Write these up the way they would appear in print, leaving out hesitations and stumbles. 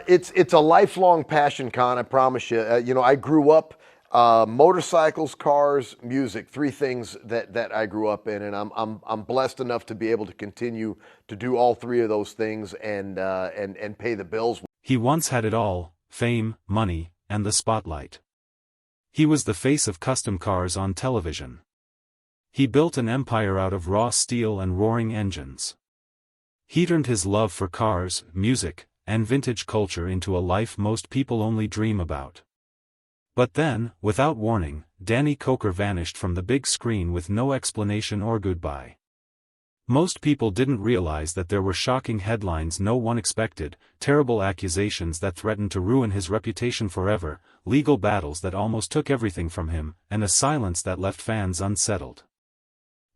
It's a lifelong passion, Con. I promise you. I grew up motorcycles, cars, music. Three things that I grew up in, and I'm blessed enough to be able to continue to do all three of those things and pay the bills. He once had it all: fame, money, and the spotlight. He was the face of custom cars on television. He built an empire out of raw steel and roaring engines. He turned his love for cars, music, and vintage culture into a life most people only dream about. But then, without warning, Danny Koker vanished from the big screen with no explanation or goodbye. Most people didn't realize that there were shocking headlines no one expected, terrible accusations that threatened to ruin his reputation forever, legal battles that almost took everything from him, and a silence that left fans unsettled.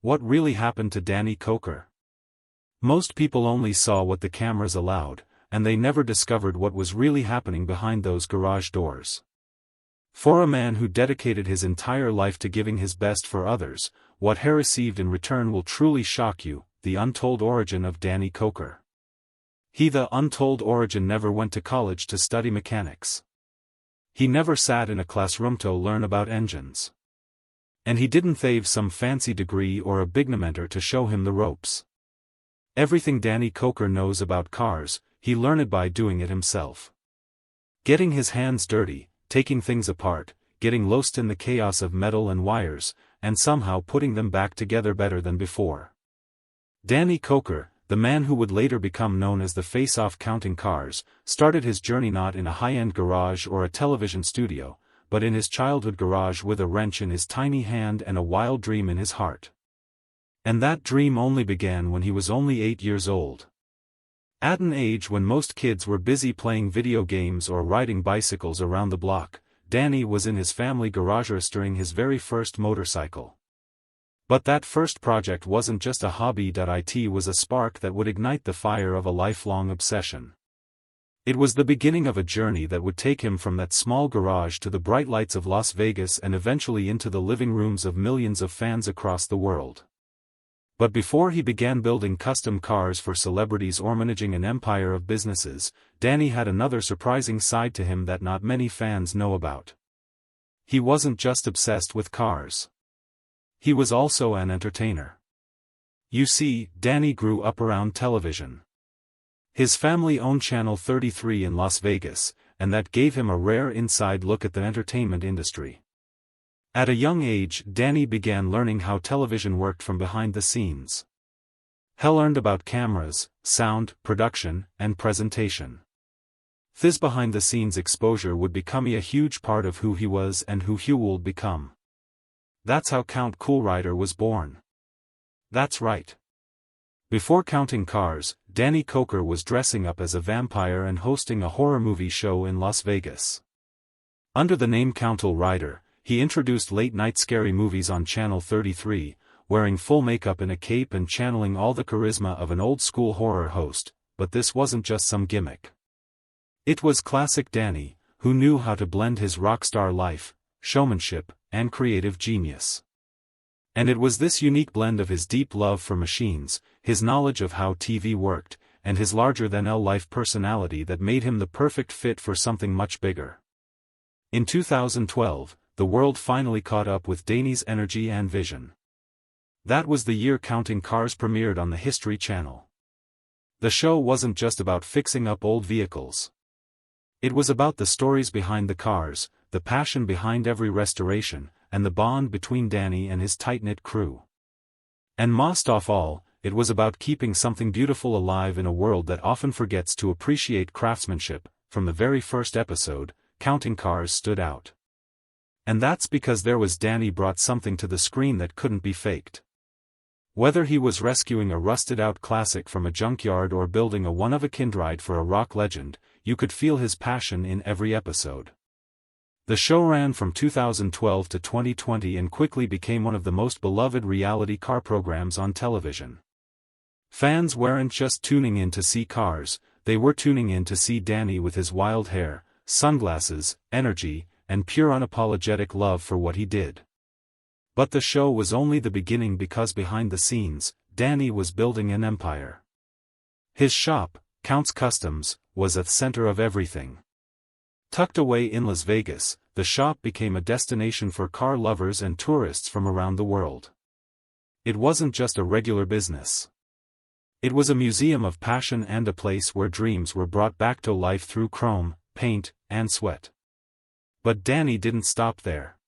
What really happened to Danny Koker? Most people only saw what the cameras allowed, and they never discovered what was really happening behind those garage doors. For a man who dedicated his entire life to giving his best for others, what he received in return will truly shock you: the untold origin of Danny Koker. The untold origin never went to college to study mechanics. He never sat in a classroom to learn about engines. And he didn't have some fancy degree or a big mentor to show him the ropes. Everything Danny Koker knows about cars, he learned by doing it himself. Getting his hands dirty, taking things apart, getting lost in the chaos of metal and wires, and somehow putting them back together better than before. Danny Koker, the man who would later become known as the face of counting cars, started his journey not in a high-end garage or a television studio, but in his childhood garage with a wrench in his tiny hand and a wild dream in his heart. And that dream only began when he was only 8 years old. At an age when most kids were busy playing video games or riding bicycles around the block, Danny was in his family garage restoring his very first motorcycle. But that first project wasn't just a hobby. It was a spark that would ignite the fire of a lifelong obsession. It was the beginning of a journey that would take him from that small garage to the bright lights of Las Vegas and eventually into the living rooms of millions of fans across the world. But before he began building custom cars for celebrities or managing an empire of businesses, Danny had another surprising side to him that not many fans know about. He wasn't just obsessed with cars. He was also an entertainer. You see, Danny grew up around television. His family owned Channel 33 in Las Vegas, and that gave him a rare inside look at the entertainment industry. At a young age, Danny began learning how television worked from behind the scenes. He learned about cameras, sound, production, and presentation. This behind-the-scenes exposure would become a huge part of who he was and who he would become. That's how Count Cool Rider was born. That's right. Before counting cars, Danny Koker was dressing up as a vampire and hosting a horror movie show in Las Vegas. Under the name Count Cool Rider, he introduced late-night scary movies on Channel 33, wearing full makeup and a cape and channeling all the charisma of an old-school horror host, but this wasn't just some gimmick. It was classic Danny, who knew how to blend his rock star life, showmanship, and creative genius. And it was this unique blend of his deep love for machines, his knowledge of how TV worked, and his larger-than-life personality that made him the perfect fit for something much bigger. In 2012, the world finally caught up with Danny's energy and vision. That was the year Counting Cars premiered on the History Channel. The show wasn't just about fixing up old vehicles. It was about the stories behind the cars, the passion behind every restoration, and the bond between Danny and his tight-knit crew. And most of all, it was about keeping something beautiful alive in a world that often forgets to appreciate craftsmanship. From the very first episode, Counting Cars stood out. And that's because there was Danny brought something to the screen that couldn't be faked. Whether he was rescuing a rusted-out classic from a junkyard or building a one-of-a-kind ride for a rock legend, you could feel his passion in every episode. The show ran from 2012 to 2020 and quickly became one of the most beloved reality car programs on television. Fans weren't just tuning in to see cars, they were tuning in to see Danny with his wild hair, sunglasses, energy, and pure unapologetic love for what he did. But the show was only the beginning because behind the scenes, Danny was building an empire. His shop, Count's Customs was at the center of everything. Tucked away in Las Vegas, the shop became a destination for car lovers and tourists from around the world. It wasn't just a regular business. It was a museum of passion and a place where dreams were brought back to life through chrome, paint, and sweat. But Danny didn't stop there.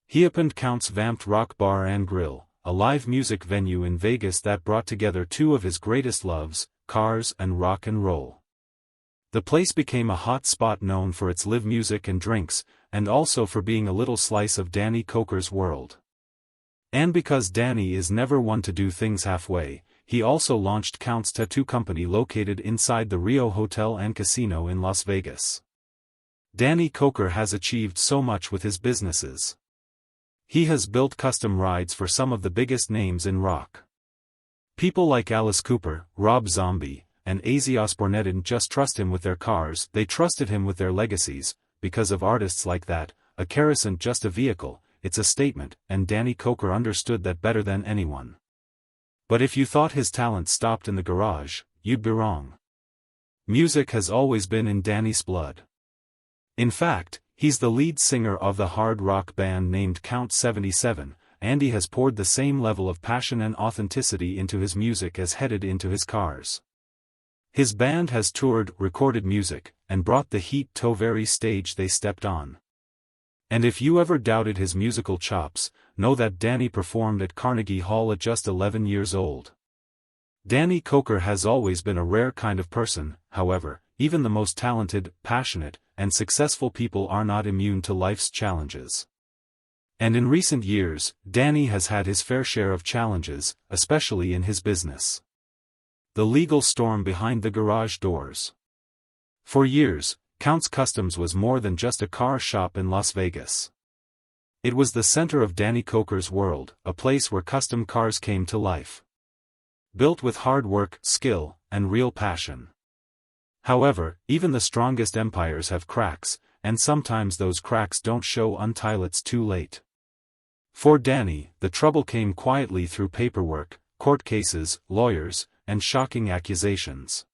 He opened Count's Vamped Rock Bar and Grill, a live music venue in Vegas that brought together two of his greatest loves, cars and rock and roll. The place became a hot spot known for its live music and drinks, and also for being a little slice of Danny Koker's world. And because Danny is never one to do things halfway, he also launched Count's Tattoo Company located inside the Rio Hotel and Casino in Las Vegas. Danny Koker has achieved so much with his businesses. He has built custom rides for some of the biggest names in rock. People like Alice Cooper, Rob Zombie, and Ozzy Osbourne didn't just trust him with their cars, they trusted him with their legacies. Because of artists like that, a car isn't just a vehicle, it's a statement, and Danny Koker understood that better than anyone. But if you thought his talent stopped in the garage, you'd be wrong. Music has always been in Danny's blood. In fact, he's the lead singer of the hard rock band named Count 77, and he has poured the same level of passion and authenticity into his music as headed into his cars. His band has toured, recorded music, and brought the heat to every stage they stepped on. And if you ever doubted his musical chops, know that Danny performed at Carnegie Hall at just 11 years old. Danny Koker has always been a rare kind of person, however. Even the most talented, passionate, and successful people are not immune to life's challenges. And in recent years, Danny has had his fair share of challenges, especially in his business. The legal storm behind the garage doors. For years, Count's Customs was more than just a car shop in Las Vegas. It was the center of Danny Koker's world, a place where custom cars came to life. Built with hard work, skill, and real passion. However, even the strongest empires have cracks, and sometimes those cracks don't show until it's too late. For Danny, the trouble came quietly through paperwork, court cases, lawyers, and shocking accusations.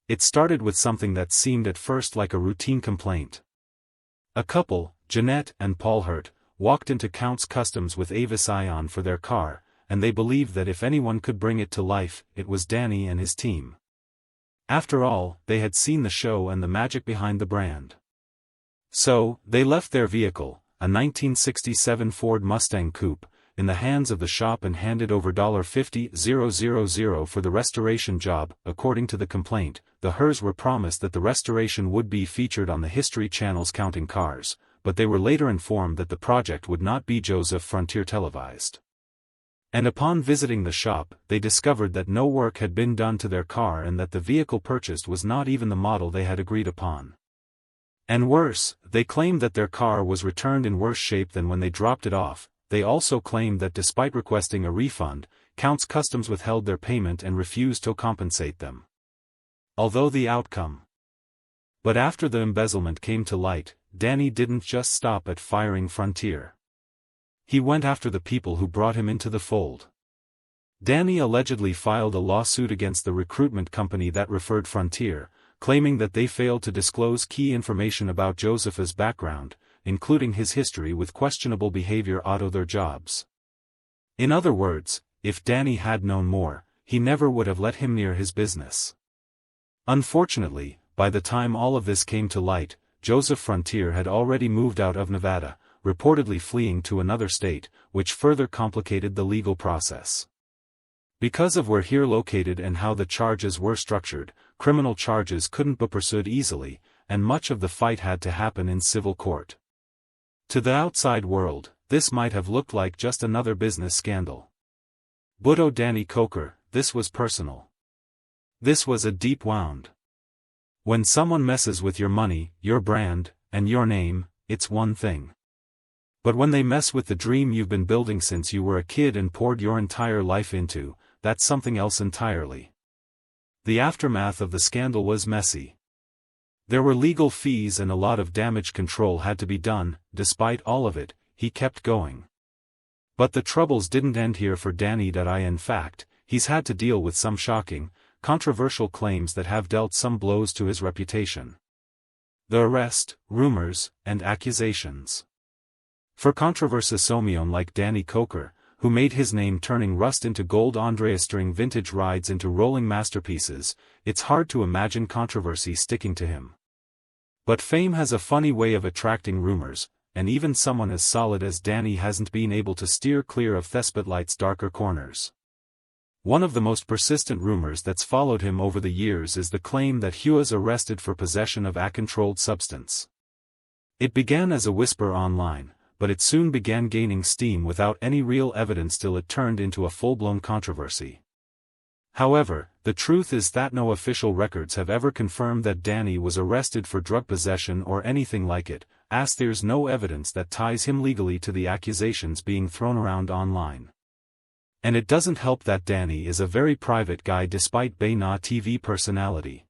It started with something that seemed at first like a routine complaint. A couple, Jeanette and Paul Hurt, walked into Count's Customs with Avis Ion for their car, and they believed that if anyone could bring it to life, it was Danny and his team. After all, they had seen the show and the magic behind the brand. So, they left their vehicle, a 1967 Ford Mustang Coupe, in the hands of the shop and handed over $50,000 for the restoration job. According to the complaint, the Hers were promised that the restoration would be featured on the History Channel's Counting Cars, but they were later informed that the project would not be Joseph Frontier televised. And upon visiting the shop, they discovered that no work had been done to their car and that the vehicle purchased was not even the model they had agreed upon. And worse, they claimed that their car was returned in worse shape than when they dropped it off. They also claimed that despite requesting a refund, Count's Customs withheld their payment and refused to compensate them. Although the outcome. But after the embezzlement came to light, Danny didn't just stop at firing Frontier. He went after the people who brought him into the fold. Danny allegedly filed a lawsuit against the recruitment company that referred Frontier, claiming that they failed to disclose key information about Joseph's background, including his history with questionable behavior out their jobs. In other words, if Danny had known more, he never would have let him near his business. Unfortunately, by the time all of this came to light, Joseph Frontier had already moved out of Nevada, reportedly fleeing to another state, which further complicated the legal process. Because of where he located and how the charges were structured, criminal charges couldn't be pursued easily, and much of the fight had to happen in civil court. To the outside world, this might have looked like just another business scandal. But to Danny Koker, this was personal. This was a deep wound. When someone messes with your money, your brand, and your name, it's one thing. But when they mess with the dream you've been building since you were a kid and poured your entire life into, that's something else entirely. The aftermath of the scandal was messy. There were legal fees and a lot of damage control had to be done. Despite all of it, he kept going. But the troubles didn't end here for Danny. In fact, he's had to deal with some shocking, controversial claims that have dealt some blows to his reputation. The arrest, rumors, and accusations. For controversisomeon like Danny Koker, who made his name turning rust into gold Andreastering vintage rides into rolling masterpieces, it's hard to imagine controversy sticking to him. But fame has a funny way of attracting rumors, and even someone as solid as Danny hasn't been able to steer clear of Thespotlight's darker corners. One of the most persistent rumors that's followed him over the years is the claim that he was arrested for possession of a controlled substance. It began as a whisper online, but it soon began gaining steam without any real evidence till it turned into a full-blown controversy. However, the truth is that no official records have ever confirmed that Danny was arrested for drug possession or anything like it, as there's no evidence that ties him legally to the accusations being thrown around online. And it doesn't help that Danny is a very private guy despite being a TV personality.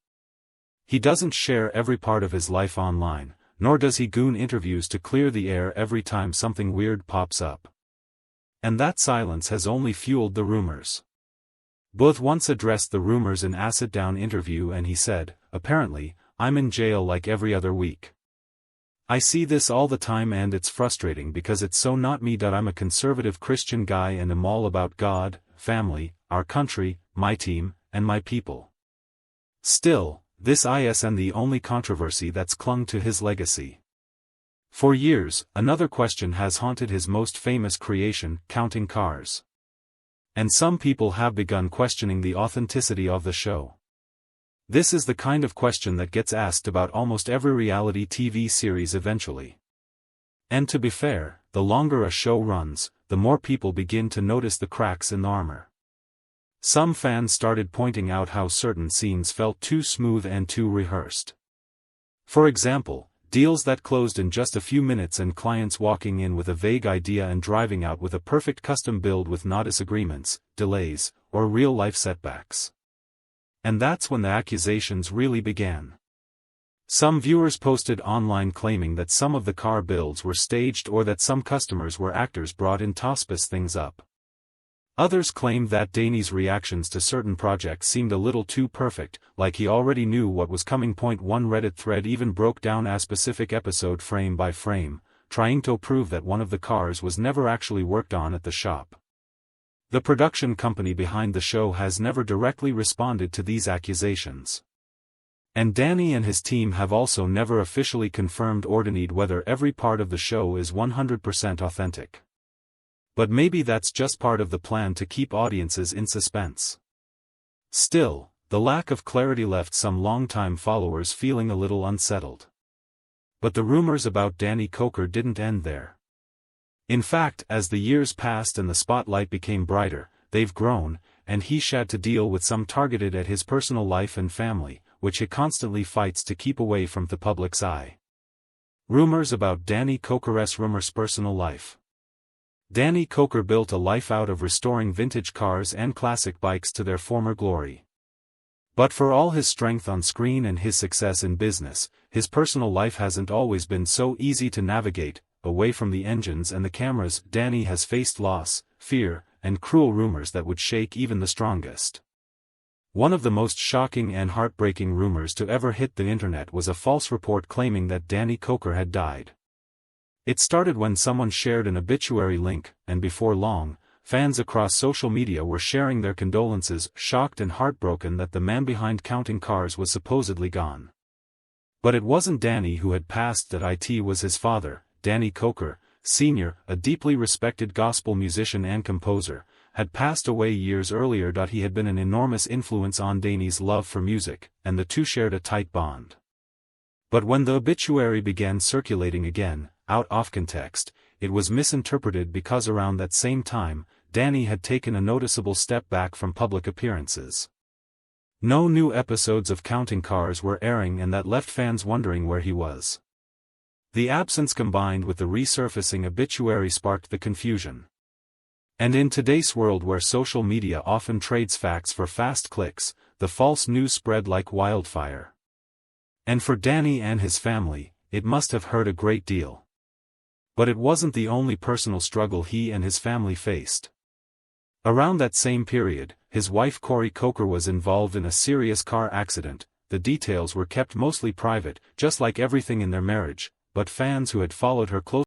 He doesn't share every part of his life online, nor does he goon interviews to clear the air every time something weird pops up. And that silence has only fueled the rumors. Booth once addressed the rumors in a sit-down interview and he said, "Apparently, I'm in jail like every other week. I see this all the time and it's frustrating because it's so not me. I'm a conservative Christian guy and I'm all about God, family, our country, my team, and my people." Still, this isn't the only controversy that's clung to his legacy. For years, another question has haunted his most famous creation, counting cars. And some people have begun questioning the authenticity of the show. This is the kind of question that gets asked about almost every reality TV series eventually. And to be fair, the longer a show runs, the more people begin to notice the cracks in the armor. Some fans started pointing out how certain scenes felt too smooth and too rehearsed. For example, deals that closed in just a few minutes and clients walking in with a vague idea and driving out with a perfect custom build with no disagreements, delays, or real-life setbacks. And that's when the accusations really began. Some viewers posted online claiming that some of the car builds were staged or that some customers were actors brought in to spice things up. Others claimed that Danny's reactions to certain projects seemed a little too perfect, like he already knew what was coming. One Reddit thread even broke down a specific episode frame by frame, trying to prove that one of the cars was never actually worked on at the shop. The production company behind the show has never directly responded to these accusations. And Danny and his team have also never officially confirmed or denied whether every part of the show is 100% authentic. But maybe that's just part of the plan to keep audiences in suspense. Still, the lack of clarity left some longtime followers feeling a little unsettled. But the rumors about Danny Koker didn't end there. In fact, as the years passed and the spotlight became brighter, they've grown, and he's had to deal with some targeted at his personal life and family, which he constantly fights to keep away from the public's eye. Rumors about Danny Koker's personal life. Danny Koker built a life out of restoring vintage cars and classic bikes to their former glory. But for all his strength on screen and his success in business, his personal life hasn't always been so easy to navigate. Away from the engines and the cameras, Danny has faced loss, fear, and cruel rumors that would shake even the strongest. One of the most shocking and heartbreaking rumors to ever hit the internet was a false report claiming that Danny Koker had died. It started when someone shared an obituary link, and before long, fans across social media were sharing their condolences, shocked and heartbroken that the man behind counting cars was supposedly gone. But it wasn't Danny who had passed, that it was his father, Danny Koker, Sr., a deeply respected gospel musician and composer, had passed away years earlier. He had been an enormous influence on Danny's love for music, and the two shared a tight bond. But when the obituary began circulating again, out of context, it was misinterpreted because around that same time, Danny had taken a noticeable step back from public appearances. No new episodes of Counting Cars were airing, and that left fans wondering where he was. The absence combined with the resurfacing obituary sparked the confusion. And in today's world where social media often trades facts for fast clicks, the false news spread like wildfire. And for Danny and his family, it must have hurt a great deal. But it wasn't the only personal struggle he and his family faced. Around that same period, his wife Corey Koker was involved in a serious car accident. The details were kept mostly private, just like everything in their marriage, but fans who had followed her closely